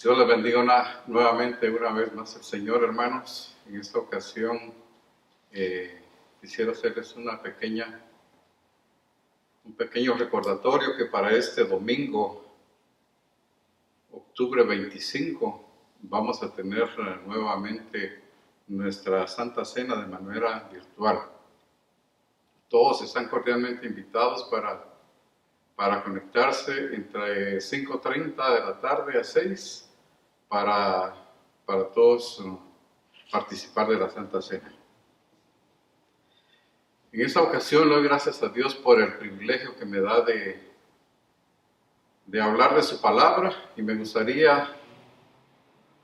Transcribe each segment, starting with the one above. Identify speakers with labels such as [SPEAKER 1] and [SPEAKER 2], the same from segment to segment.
[SPEAKER 1] Dios les bendiga nuevamente, una vez más el Señor, hermanos. En esta ocasión quisiera hacerles un pequeño recordatorio que para este domingo, octubre 25, vamos a tener nuevamente nuestra Santa Cena de manera virtual. Todos están cordialmente invitados para conectarse entre 5:30 de la tarde a 6 para todos participar de la Santa Cena. En esta ocasión le doy gracias a Dios por el privilegio que me da de hablar de su palabra, y me gustaría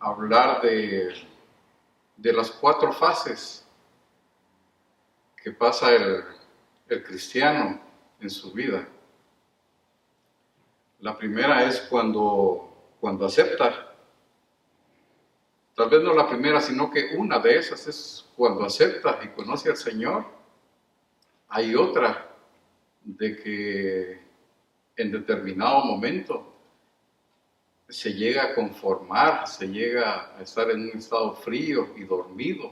[SPEAKER 1] hablar de las 4 fases que pasa el cristiano en su vida. La primera es cuando acepta. Tal vez no la primera, sino que una de esas es cuando acepta y conoce al Señor. Hay otra de que en determinado momento se llega a conformar, se llega a estar en un estado frío y dormido,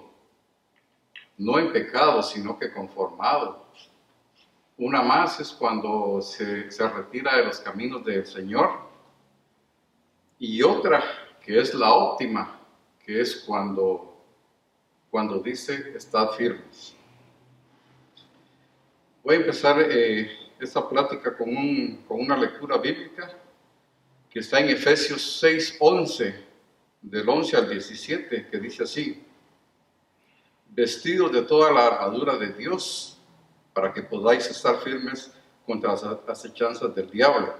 [SPEAKER 1] no en pecado, sino que conformado. Una más es cuando se retira de los caminos del Señor. Y otra, que es la óptima, que es cuando dice, estad firmes. Voy a empezar esta plática con una lectura bíblica que está en Efesios 6:11, del 11 al 17, que dice así: vestidos de toda la armadura de Dios, para que podáis estar firmes contra las acechanzas del diablo,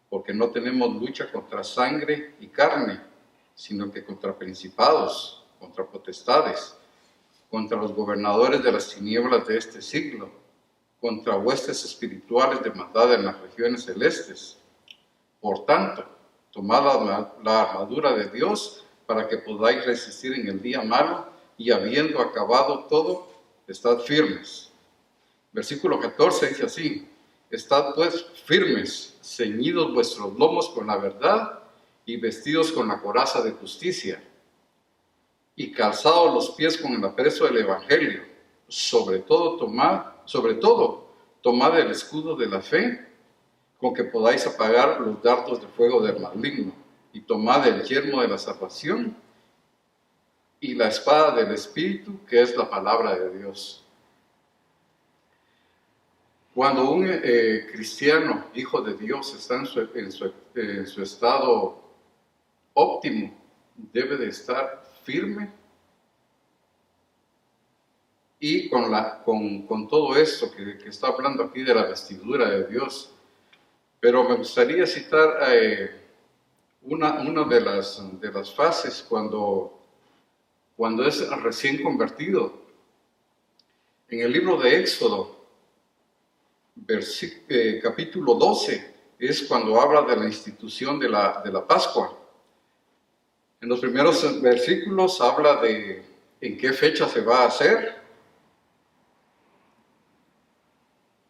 [SPEAKER 1] porque no tenemos lucha contra sangre y carne, sino que contra principados, contra potestades, contra los gobernadores de las tinieblas de este siglo, contra huestes espirituales de maldad en las regiones celestes. Por tanto, tomad la armadura de Dios para que podáis resistir en el día malo, y habiendo acabado todo, estad firmes. Versículo 14 dice así: estad pues firmes, ceñidos vuestros lomos con la verdad, y vestidos con la coraza de justicia, y calzados los pies con el apresto del Evangelio. Sobre todo, tomad el escudo de la fe, con que podáis apagar los dardos de fuego del maligno, y tomad el yelmo de la salvación, y la espada del Espíritu, que es la palabra de Dios. Cuando un cristiano, hijo de Dios, está en su estado óptimo, debe de estar firme, y con todo esto que está hablando aquí de la vestidura de Dios. Pero me gustaría citar una de las fases cuando es recién convertido. En el libro de Éxodo, capítulo 12, es cuando habla de la institución de la Pascua. En los primeros versículos habla de en qué fecha se va a hacer,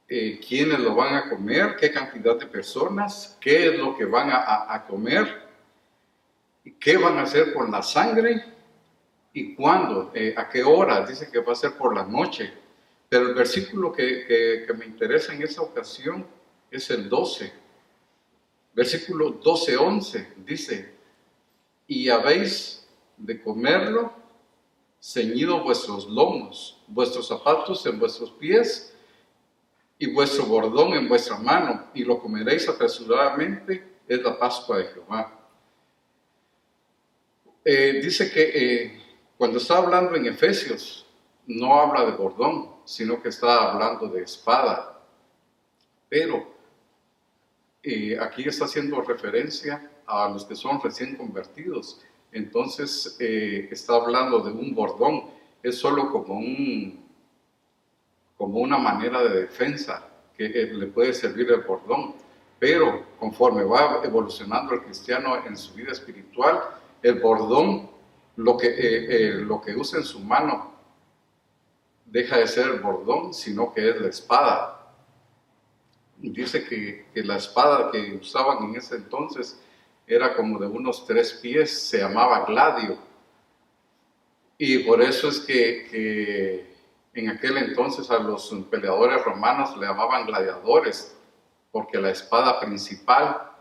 [SPEAKER 1] quiénes lo van a comer, qué cantidad de personas, qué es lo que van a comer, qué van a hacer con la sangre y cuándo, a qué hora. Dice que va a ser por la noche. Pero el versículo que me interesa en esta ocasión es el 12. Versículo 12:11 dice: y habéis de comerlo ceñidos vuestros lomos, vuestros zapatos en vuestros pies, y vuestro bordón en vuestra mano, y lo comeréis apresuradamente, es la Pascua de Jehová. Dice que cuando está hablando en Efesios, no habla de bordón, sino que está hablando de espada. Pero aquí está haciendo referencia a los que son recién convertidos. Entonces está hablando de un bordón. Es solo como una manera de defensa que le puede servir el bordón. Pero conforme va evolucionando el cristiano en su vida espiritual, el bordón, lo que usa en su mano, deja de ser el bordón, sino que es la espada. Dice que la espada que usaban en ese entonces era como de unos 3 pies, se llamaba gladio. Y por eso es que en aquel entonces a los peleadores romanos le llamaban gladiadores, porque la espada principal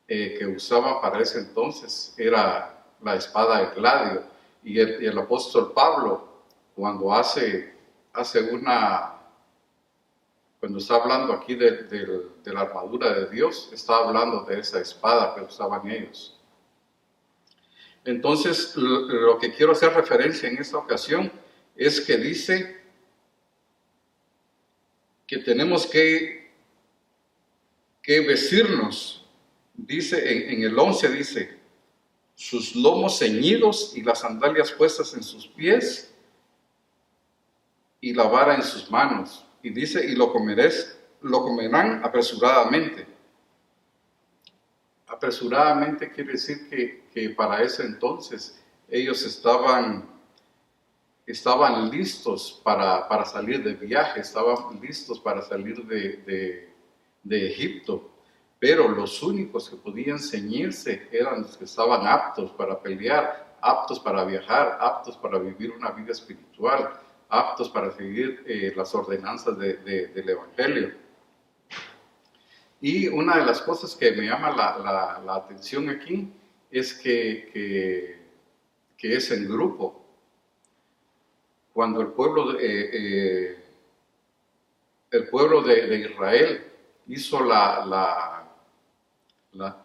[SPEAKER 1] que usaban para ese entonces era la espada de gladio. Y el apóstol Pablo, cuando cuando está hablando aquí de la armadura de Dios, está hablando de esa espada que usaban ellos. Entonces, lo que quiero hacer referencia en esta ocasión es que dice que tenemos que vestirnos. Dice, en el 11 dice, sus lomos ceñidos y las sandalias puestas en sus pies y la vara en sus manos. Y dice, y lo comerán apresuradamente. Apresuradamente quiere decir que para ese entonces ellos estaban listos para salir de viaje, estaban listos para salir de Egipto, pero los únicos que podían ceñirse eran los que estaban aptos para pelear, aptos para viajar, aptos para vivir una vida espiritual, aptos para seguir las ordenanzas del Evangelio. Y una de las cosas que me llama la atención aquí es que es en grupo. Cuando el pueblo de Israel hizo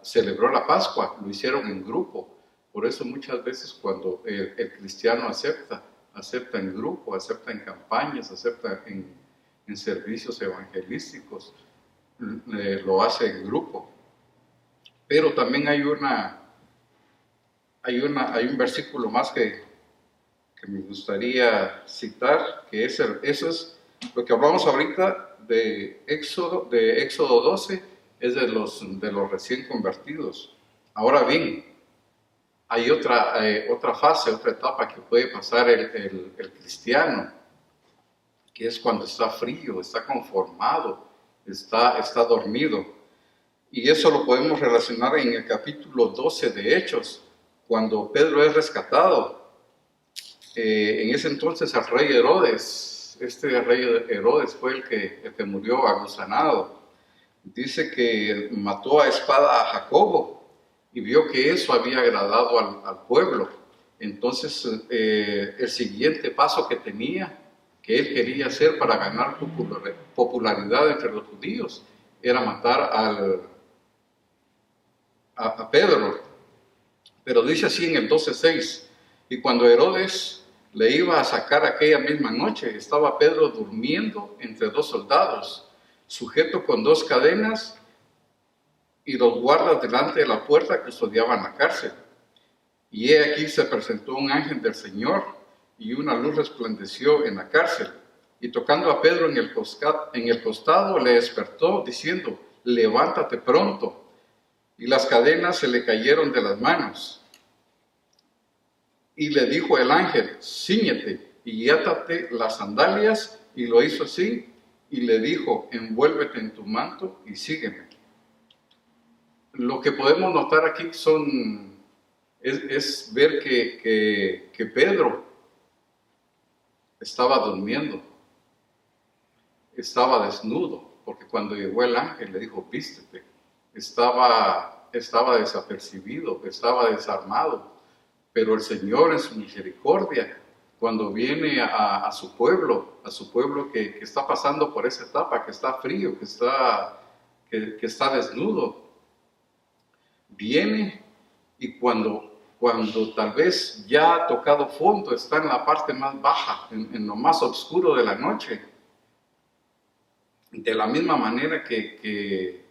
[SPEAKER 1] celebró la Pascua, lo hicieron en grupo. Por eso muchas veces cuando el cristiano acepta en grupo, acepta en campañas, acepta en servicios evangelísticos, lo hace en grupo. Pero también hay un versículo más que me gustaría citar, que eso es lo que hablamos ahorita de Éxodo 12, es de los recién convertidos. Ahora bien, hay otra fase, otra etapa que puede pasar el cristiano, que es cuando está frío, está conformado, está dormido. Y eso lo podemos relacionar en el capítulo 12 de Hechos, cuando Pedro es rescatado. En ese entonces el rey Herodes, fue el que murió agusanado. Dice que mató a espada a Jacobo y vio que eso había agradado al pueblo. Entonces el siguiente paso que que él quería hacer para ganar popularidad entre los judíos, era matar a Pedro. Pero dice así en el 12:6, y cuando Herodes le iba a sacar aquella misma noche, estaba Pedro durmiendo entre 2 soldados, sujeto con 2 cadenas, y los guardas delante de la puerta custodiaban la cárcel. Y he aquí se presentó un ángel del Señor, y una luz resplandeció en la cárcel. Y tocando a Pedro en el costado, le despertó, diciendo, levántate pronto. Y las cadenas se le cayeron de las manos. Y le dijo el ángel, cíñete y átate las sandalias, y lo hizo así, y le dijo, envuélvete en tu manto y sígueme. Lo que podemos notar aquí es ver que Pedro estaba durmiendo, estaba desnudo, porque cuando llegó el ángel le dijo, vístete, estaba desapercibido, estaba desarmado. Pero el Señor en su misericordia, cuando viene a su pueblo que está pasando por esa etapa, que está frío, que está desnudo, viene y cuando tal vez ya ha tocado fondo, está en la parte más baja, en lo más oscuro de la noche, de la misma manera que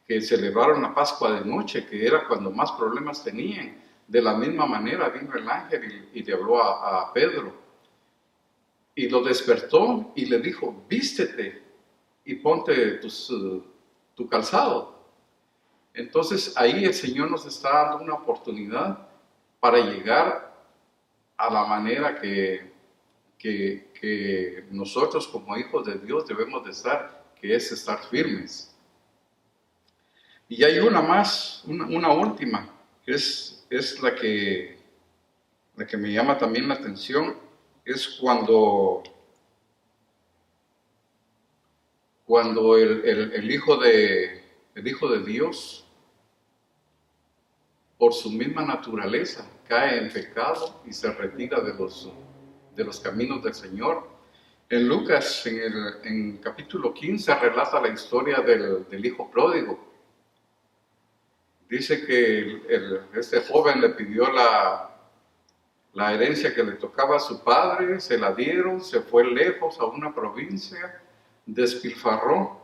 [SPEAKER 1] celebraron la Pascua de noche, que era cuando más problemas tenían. De la misma manera vino el ángel y le habló a Pedro. Y lo despertó y le dijo, vístete y ponte tu calzado. Entonces ahí el Señor nos está dando una oportunidad para llegar a la manera que nosotros como hijos de Dios debemos de estar, que es estar firmes. Y hay una más, una última, que es la que me llama también la atención, es cuando el Hijo de Dios, por su misma naturaleza, cae en pecado y se retira de los caminos del Señor. En Lucas, en capítulo 15, relata la historia del hijo pródigo. Dice que este joven le pidió la herencia que le tocaba a su padre, se la dieron, se fue lejos a una provincia, despilfarró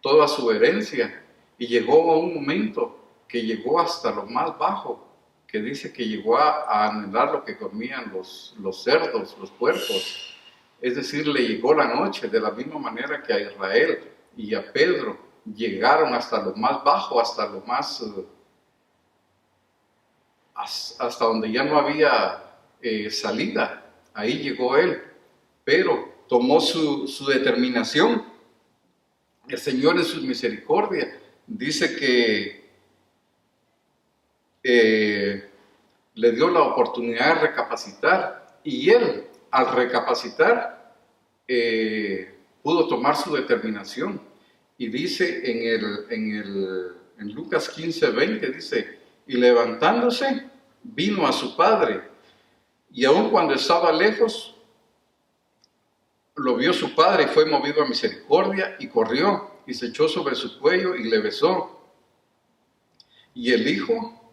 [SPEAKER 1] toda su herencia y llegó a un momento que llegó hasta lo más bajo, que dice que llegó a anhelar lo que comían los cerdos, los puercos. Es decir, le llegó la noche de la misma manera que a Israel y a Pedro llegaron hasta lo más bajo, hasta lo más, hasta donde ya no había salida. Ahí llegó él, pero tomó su determinación. El Señor en su misericordia dice que le dio la oportunidad de recapacitar y él, al recapacitar, pudo tomar su determinación. Y dice en Lucas 15:20, dice, y levantándose, vino a su padre, y aun cuando estaba lejos, lo vio su padre y fue movido a misericordia, y corrió, y se echó sobre su cuello y le besó. Y el hijo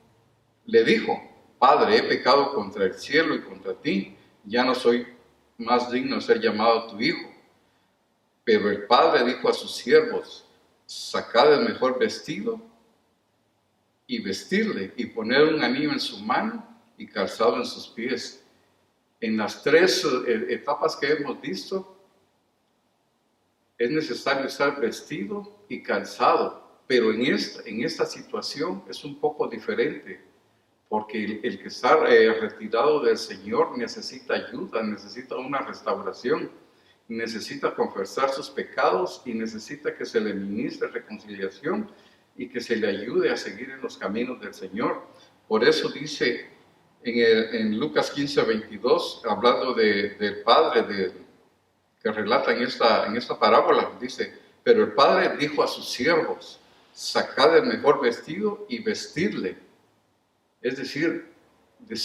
[SPEAKER 1] le dijo, Padre, he pecado contra el cielo y contra ti, ya no soy más digno de ser llamado tu hijo. Pero el padre dijo a sus siervos, sacad el mejor vestido y vestirle, y poner un anillo en su mano y calzado en sus pies. En las tres etapas que hemos visto, es necesario usar vestido y calzado, pero en esta situación es un poco diferente, porque el que está retirado del Señor necesita ayuda, necesita una restauración, necesita confesar sus pecados y necesita que se le ministre reconciliación y que se le ayude a seguir en los caminos del Señor. Por eso dice en Lucas 15:22, hablando del Padre que relata en esta parábola, dice, pero el Padre dijo a sus siervos, sacad el mejor vestido y vestirle. Es decir, el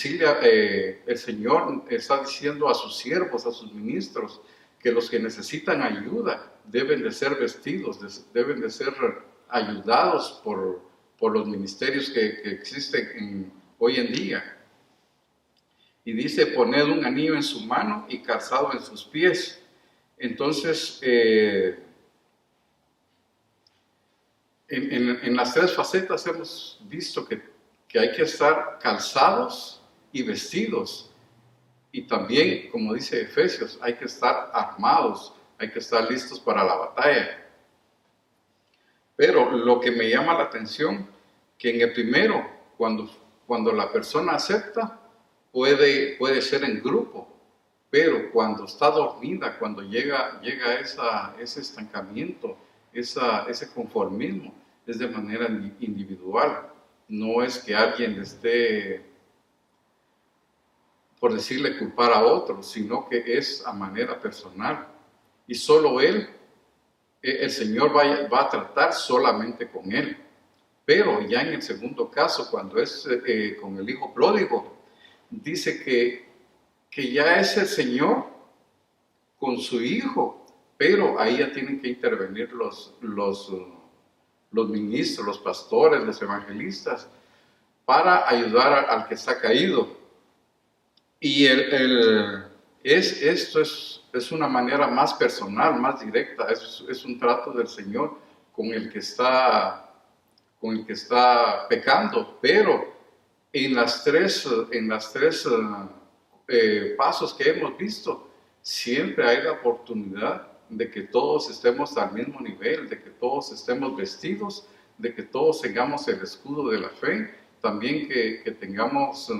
[SPEAKER 1] Señor está diciendo a sus siervos, a sus ministros, que los que necesitan ayuda deben de ser vestidos, deben de ser ayudados por los ministerios que existen hoy en día. Y dice, poned un anillo en su mano y calzado en sus pies. Entonces, en las tres facetas hemos visto que hay que estar calzados y vestidos. Y también, como dice Efesios, hay que estar armados, hay que estar listos para la batalla. Pero lo que me llama la atención, que en el primero, cuando la persona acepta, puede ser en grupo, pero cuando está dormida, cuando llega a ese estancamiento, ese conformismo, es de manera individual. No es que alguien le esté, por decirle, culpar a otro, sino que es a manera personal. Y solo él, el Señor va a tratar solamente con él. Pero ya en el segundo caso, cuando es con el hijo pródigo, dice que ya es el Señor con su hijo, pero ahí ya tienen que intervenir los ministros, los pastores, los evangelistas, para ayudar al que está caído. Y esto es una manera más personal, más directa, es un trato del Señor con el que está pecando, pero en las tres pasos que hemos visto, siempre hay la oportunidad de que todos estemos al mismo nivel, de que todos estemos vestidos, de que todos tengamos el escudo de la fe, también que tengamos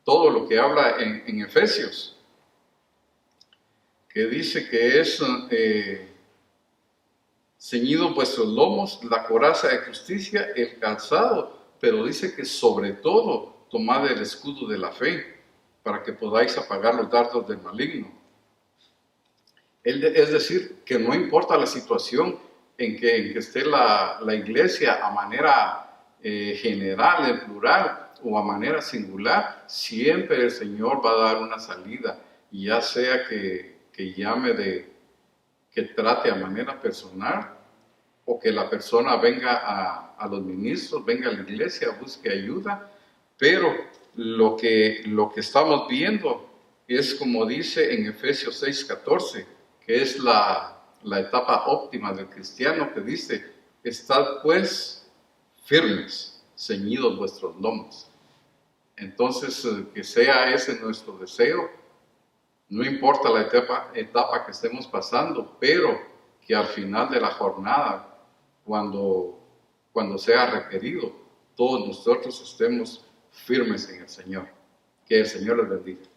[SPEAKER 1] todo lo que habla en Efesios, que dice que es ceñidos vuestros lomos, la coraza de justicia, el calzado, pero dice que sobre todo tomad el escudo de la fe, para que podáis apagar los dardos del maligno. Es decir, que no importa la situación en que esté la iglesia a manera general, en plural, o a manera singular, siempre el Señor va a dar una salida, y ya sea que que trate a manera personal, o que la persona venga a los ministros, venga a la iglesia, busque ayuda, pero lo que estamos viendo es como dice en Efesios 6:14, que es la etapa óptima del cristiano, que dice, estad pues firmes, ceñidos vuestros lomos. Entonces, que sea ese nuestro deseo, no importa la etapa que estemos pasando, pero que al final de la jornada, cuando sea requerido, todos nosotros estemos firmes en el Señor. Que el Señor les bendiga.